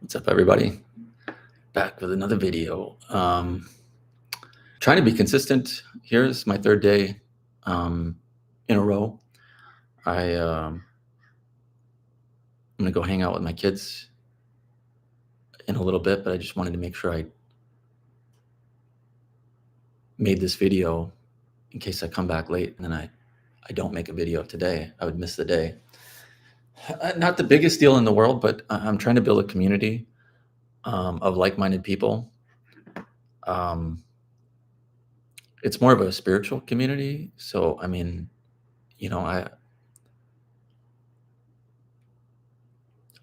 What's up, everybody? Back with another video. Trying to be consistent. Here's my third day in a row. I'm gonna go hang out with my kids in a little bit, but I just wanted to make sure I made this video in case I come back late and then I don't make a video today. I would miss the day. Not the biggest deal in the world, but I'm trying to build a community of like-minded people. Um, it's more of a spiritual community. So, I mean, you know, I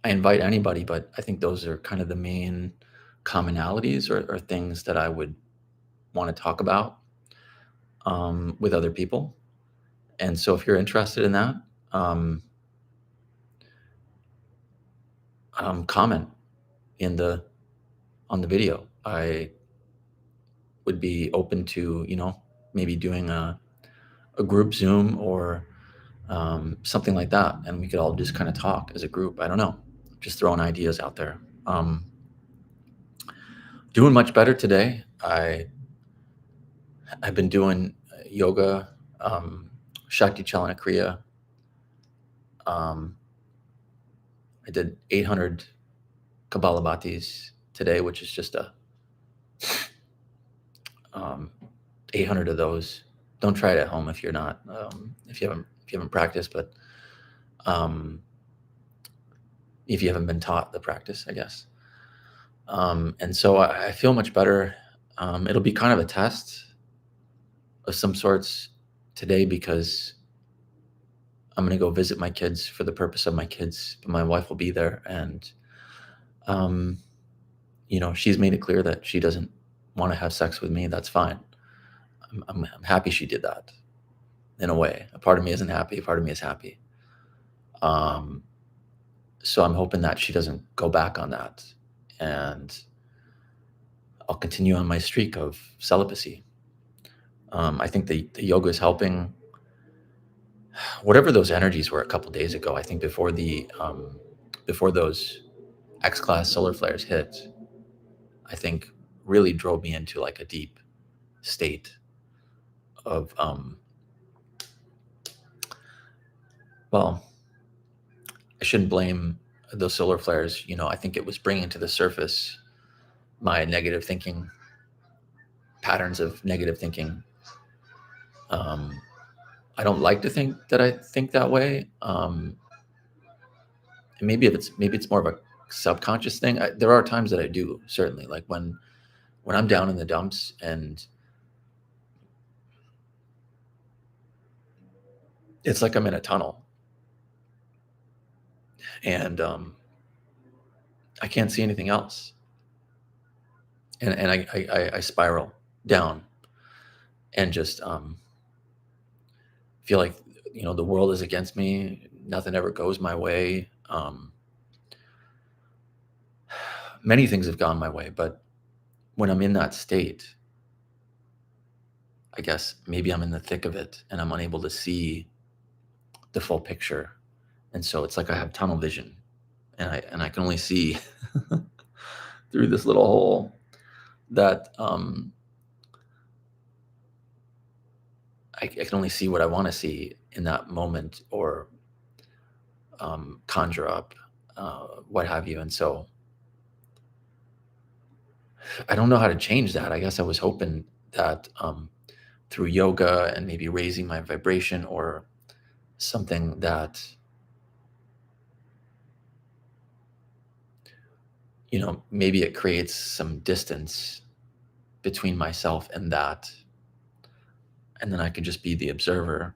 invite anybody, but I think those are kind of the main commonalities or things that I would want to talk about with other people. And so, if you're interested in that, um, comment in the on the video. I would be open to maybe doing a group Zoom or something like that, and we could all just kind of talk as a group. I don't know, just throwing ideas out there. Doing much better today. I've been doing yoga, Shakti Chalana Kriya. Um, I did 800 Kapalabhatis today, which is just a 800 of those. Don't try it at home if you're not if you haven't practiced, but if you haven't been taught the practice, I guess. And so I feel much better. It'll be kind of a test of some sorts today because I'm going to go visit my kids for the purpose of my kids, but my wife will be there. And, she's made it clear that she doesn't want to have sex with me. That's fine. I'm happy she did that in a way. A part of me isn't happy. A part of me is happy. So I'm hoping that she doesn't go back on that. And I'll continue on my streak of celibacy. I think the yoga is helping. Whatever those energies were a couple days ago, I think before those X-class solar flares hit, I think really drove me into like a deep state of well, I shouldn't blame those solar flares. I think it was bringing to the surface my negative thinking, patterns of negative thinking. I don't like to think that I think that way. And maybe it's more of a subconscious thing. There are times that I do, certainly, like when I'm down in the dumps and it's like I'm in a tunnel and I can't see anything else. And I spiral down and just feel like, the world is against me. Nothing ever goes my way. Many things have gone my way, but when I'm in that state, I guess maybe I'm in the thick of it and I'm unable to see the full picture. And so it's like I have tunnel vision and I can only see through this little hole that I can only see what I want to see in that moment or conjure up, what have you. And so I don't know how to change that. I guess I was hoping that through yoga and maybe raising my vibration or something that, maybe it creates some distance between myself and that. And then I could just be the observer.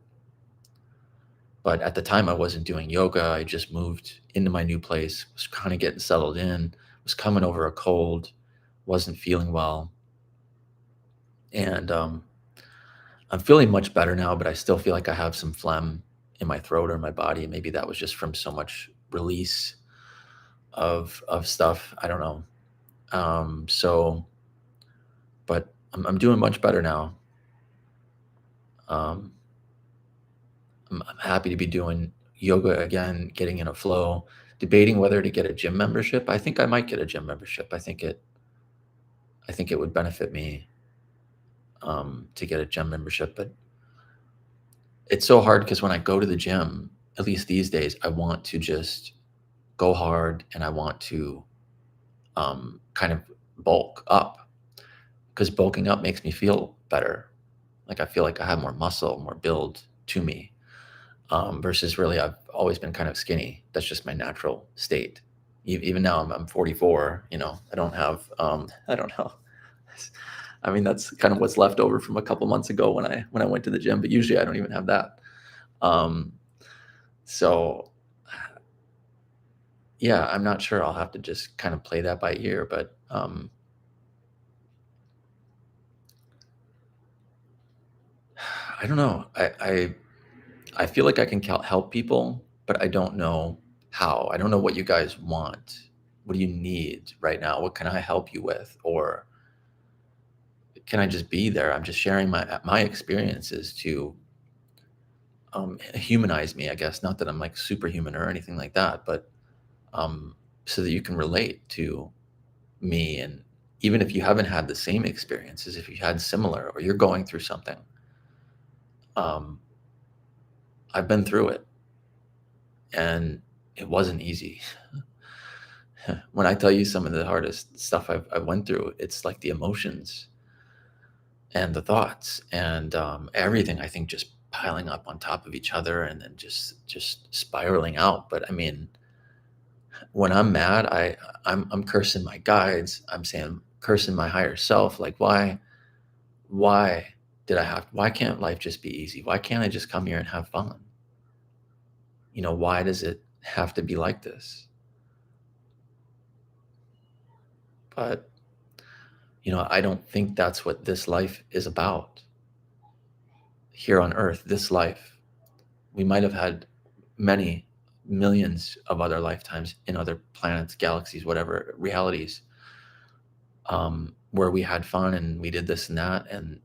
But at the time I wasn't doing yoga. I just moved into my new place, was kind of getting settled in, was coming over a cold, wasn't feeling well. And I'm feeling much better now, but I still feel like I have some phlegm in my throat or my body. Maybe that was just from so much release of stuff. I don't know. But I'm doing much better now. I'm happy to be doing yoga again, getting in a flow. debating whether to get a gym membership. I think I might get a gym membership. I think it would benefit me to get a gym membership, but it's so hard because when I go to the gym, at least these days, I want to just go hard and I want to kind of bulk up because bulking up makes me feel better. Like I feel like I have more muscle, more build to me. Versus really, I've always been kind of skinny. That's just my natural state. Even now, I'm 44. I don't have. I don't know. I mean, that's kind of what's left over from a couple months ago when I went to the gym. But usually, I don't even have that. Um, so yeah, I'm not sure. I'll have to just kind of play that by ear. But I don't know. I feel like I can help people, but I don't know how. I don't know what you guys want. What do you need right now? What can I help you with? Or can I just be there? I'm just sharing my experiences to humanize me, I guess. Not that I'm like superhuman or anything like that, but um, so that you can relate to me. And even if you haven't had the same experiences, if you had similar or you're going through something, um, I've been through it and it wasn't easy. When I tell you some of the hardest stuff I went through, it's like the emotions and the thoughts and everything. I think just piling up on top of each other and then just spiraling out. But I mean, when I'm mad, I'm cursing my guides. I'm saying cursing my higher self. Like why why can't life just be easy? Why can't I just come here and have fun? Why does it have to be like this? But I don't think that's what this life is about. Here on earth, this life, we might have had many millions of other lifetimes in other planets, galaxies, whatever realities, where we had fun and we did this and that. And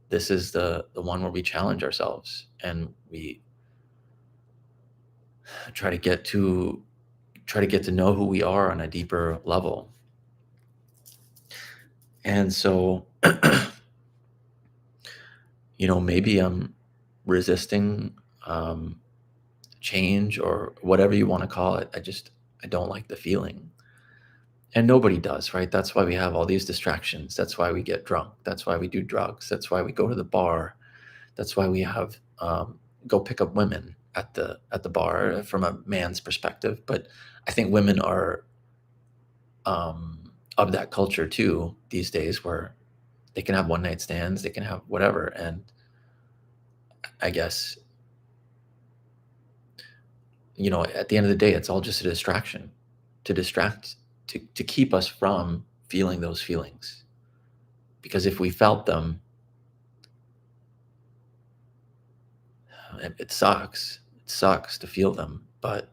this is the one where we challenge ourselves and we try to get to know who we are on a deeper level. And so, maybe I'm resisting change or whatever you want to call it. I don't like the feeling. And nobody does, right? That's why we have all these distractions. That's why we get drunk. That's why we do drugs. That's why we go to the bar. That's why we have go pick up women at the bar from a man's perspective. But I think women are of that culture too these days, where they can have one night stands, they can have whatever, and I guess at the end of the day, it's all just a distraction to distract to keep us from feeling those feelings. Because if we felt them, it sucks. It sucks to feel them, but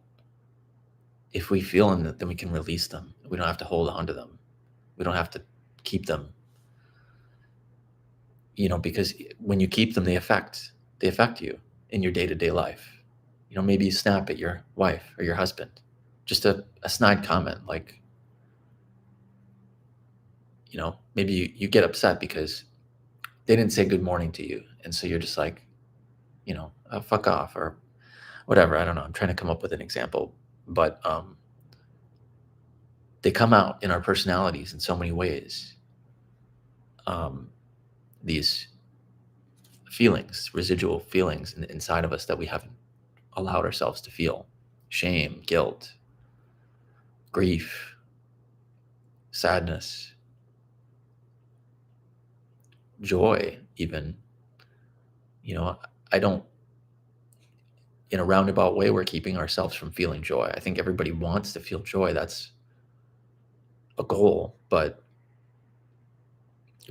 if we feel them, then we can release them. We don't have to hold on to them. We don't have to keep them. Because when you keep them, they affect you in your day-to-day life. Maybe you snap at your wife or your husband, just a snide comment, like, maybe you get upset because they didn't say good morning to you. And so you're just like, fuck off or whatever. I don't know. I'm trying to come up with an example, but they come out in our personalities in so many ways. These feelings, residual feelings inside of us that we haven't allowed ourselves to feel: shame, guilt, grief, sadness, joy, even. I don't, in a roundabout way, we're keeping ourselves from feeling joy. I think everybody wants to feel joy. That's a goal. But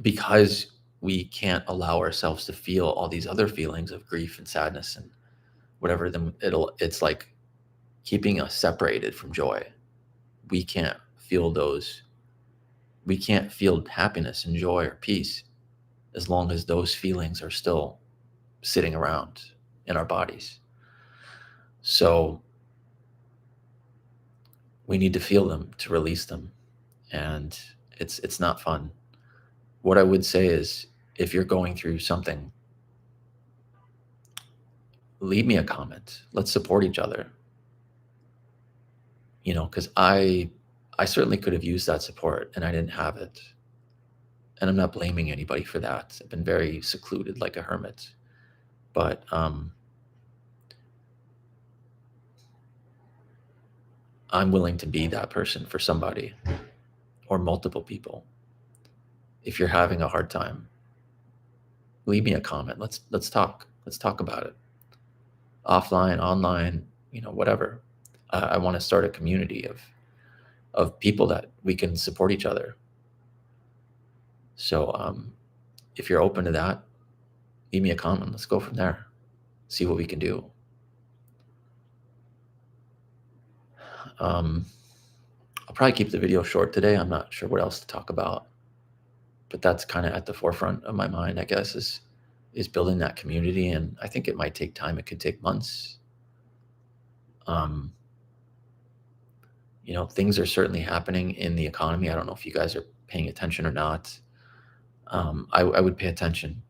because we can't allow ourselves to feel all these other feelings of grief and sadness and whatever, then it's like keeping us separated from joy. We can't feel those. We can't feel happiness and joy or peace as long as those feelings are still sitting around in our bodies. So we need to feel them to release them, and it's not fun. What I would say is, if you're going through something, leave me a comment. Let's support each other. Because I certainly could have used that support and I didn't have it. And I'm not blaming anybody for that. I've been very secluded like a hermit. But I'm willing to be that person for somebody or multiple people. If you're having a hard time, leave me a comment. Let's talk. Let's talk about it. Offline, online, whatever. I want to start a community of people that we can support each other. So if you're open to that, leave me a comment. Let's go from there. See what we can do. I'll probably keep the video short today. I'm not sure what else to talk about, but that's kind of at the forefront of my mind, I guess, is building that community. And I think it might take time. It could take months. Things are certainly happening in the economy. I don't know if you guys are paying attention or not. I would pay attention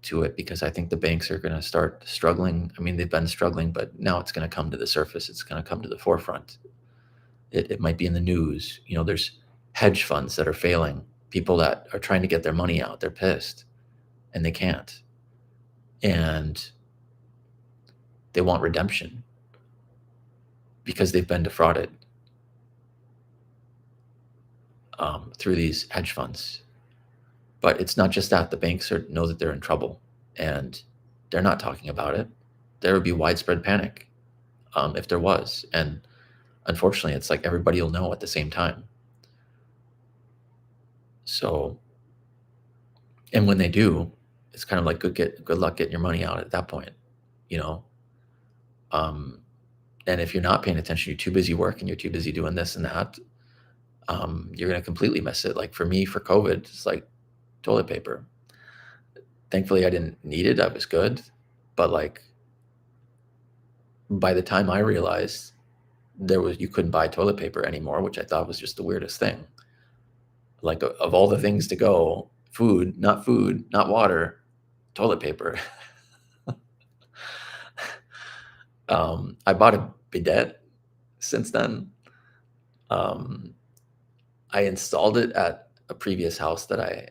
to it, because I think the banks are going to start struggling. I mean, they've been struggling, but now it's going to come to the surface. It's going to come to the forefront. It might be in the news. There's hedge funds that are failing, people that are trying to get their money out. They're pissed and they can't. And they want redemption because they've been defrauded through these hedge funds. But it's not just that. The banks know that they're in trouble, and they're not talking about it. There would be widespread panic if there was. And unfortunately, it's like everybody will know at the same time. So, and when they do, it's kind of like good luck getting your money out at that point, and if you're not paying attention, you're too busy working, you're too busy doing this and that, you're going to completely miss it. Like for me, for COVID, it's like toilet paper. Thankfully, I didn't need it. I was good. But like, by the time I realized you couldn't buy toilet paper anymore, which I thought was just the weirdest thing. Like, of all the things to go, food, not water, toilet paper. I bought a bidet since then. I installed it at a previous house that I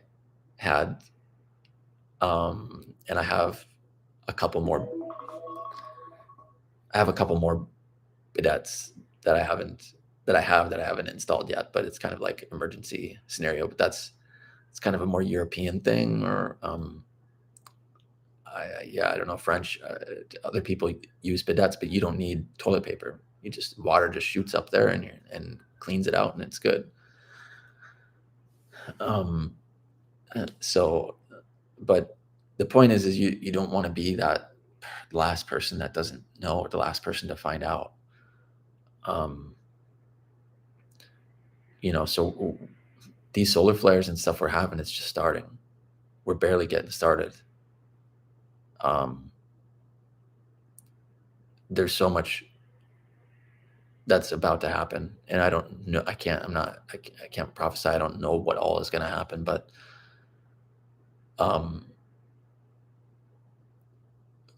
had, and I have a couple more bidets that I haven't installed yet, but it's kind of like emergency scenario. But it's kind of a more European thing, or I don't know, French. Other people use bidets, but you don't need toilet paper. Water just shoots up there and cleans it out, and it's good. But the point is you don't want to be that last person that doesn't know, or the last person to find out. So these solar flares and stuff we're having, it's just starting. We're barely getting started. There's so much that's about to happen, and I don't know. I can't prophesy. I don't know what all is going to happen, but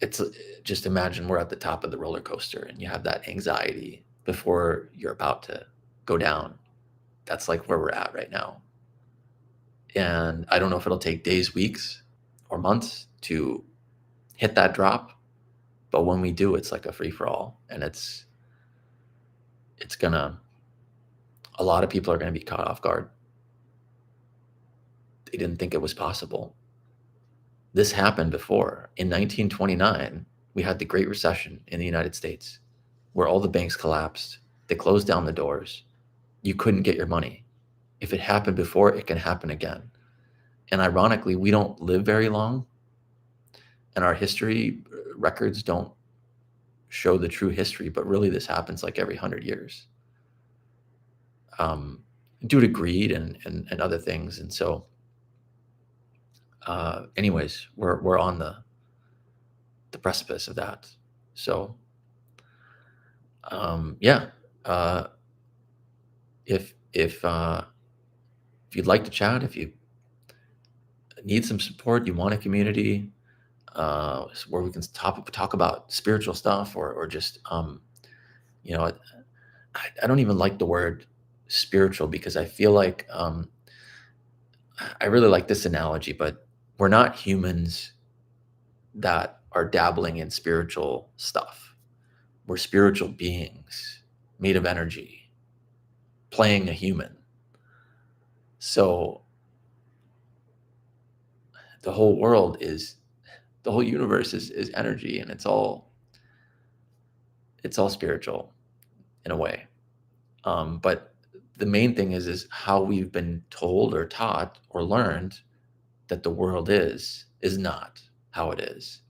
it's just, imagine we're at the top of the roller coaster and you have that anxiety before you're about to go down. That's like where we're at right now. And I don't know if it'll take days, weeks, or months to hit that drop, but when we do, it's like a free-for-all, and a lot of people are going to be caught off guard. They didn't think it was possible. This happened before. In 1929, we had the Great Recession in the United States, where all the banks collapsed. They closed down the doors. You couldn't get your money. If it happened before, it can happen again. And ironically, we don't live very long, and our history records don't show the true history, but really this happens like every 100 years, due to greed and other things. And so anyways, we're on the precipice of that. So if you'd like to chat, if you need some support, you want a community where we can talk about spiritual stuff, or just you know, I don't even like the word spiritual, because I feel like I really like this analogy, but we're not humans that are dabbling in spiritual stuff. We're spiritual beings made of energy, playing a human. So the whole world is, the whole universe is energy, and it's all spiritual in a way. But the main thing is how we've been told or taught or learned that the world is not how it is.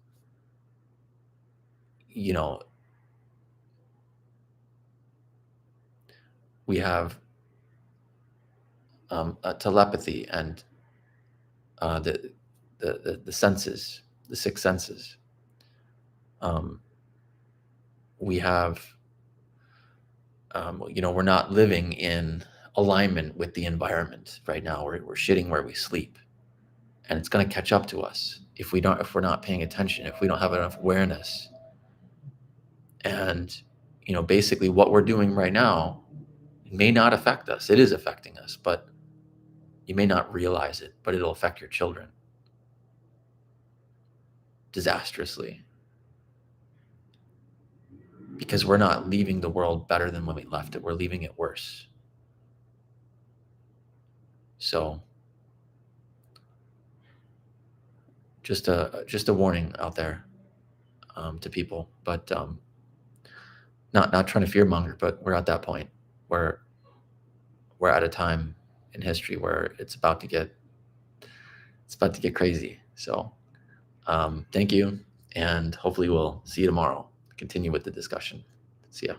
You know, we have telepathy and the, the senses, the six senses. Um, we have, we're not living in alignment with the environment right now. We're shitting where we sleep, and it's going to catch up to us if we're not paying attention, if we don't have enough awareness. And basically what we're doing right now may not affect us. It is affecting us, but you may not realize it, but it'll affect your children disastrously, because we're not leaving the world better than when we left it. We're leaving it worse. So just a warning out there to people, but not trying to fearmonger, but we're at that point where we're at a time in history where it's about to get crazy. So thank you, and hopefully we'll see you tomorrow. Continue with the discussion. See ya.